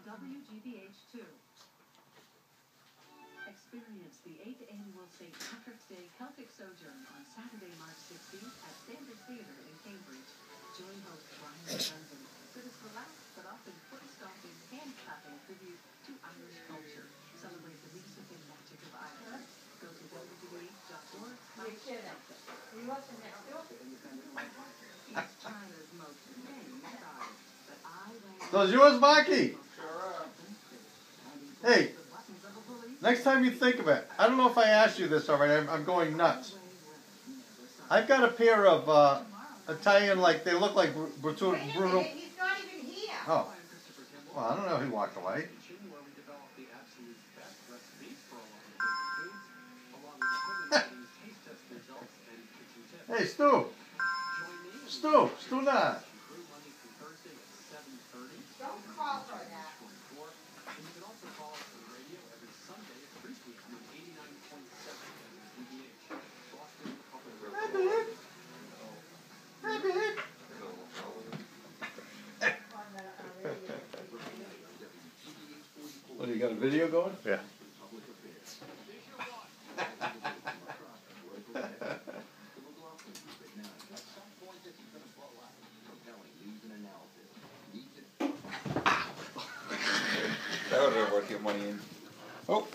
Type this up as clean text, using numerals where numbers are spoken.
WGBH2. Experience the 8th Annual St. Patrick's Day Celtic Sojourn on Saturday, March 16th at Standard Theatre in Cambridge. Join host Brian Johnson for this relaxed but often foot-stomping, hand-clapping tribute to Irish culture. Celebrate the music and magic of Ireland. Go to WGBH.org. It's China's most named style, but Those yours, Mikey? Hey, next time you think of it, I don't know if I asked you this already, I'm going nuts. I've got a pair of Italian, like, they look like Bruno. He's not even here. Oh. Well, I don't know, he walked away. Hey, Stu. Stu now. Don't call her that. What, do you got a video going? Yeah. That would have worked your money in. Oh.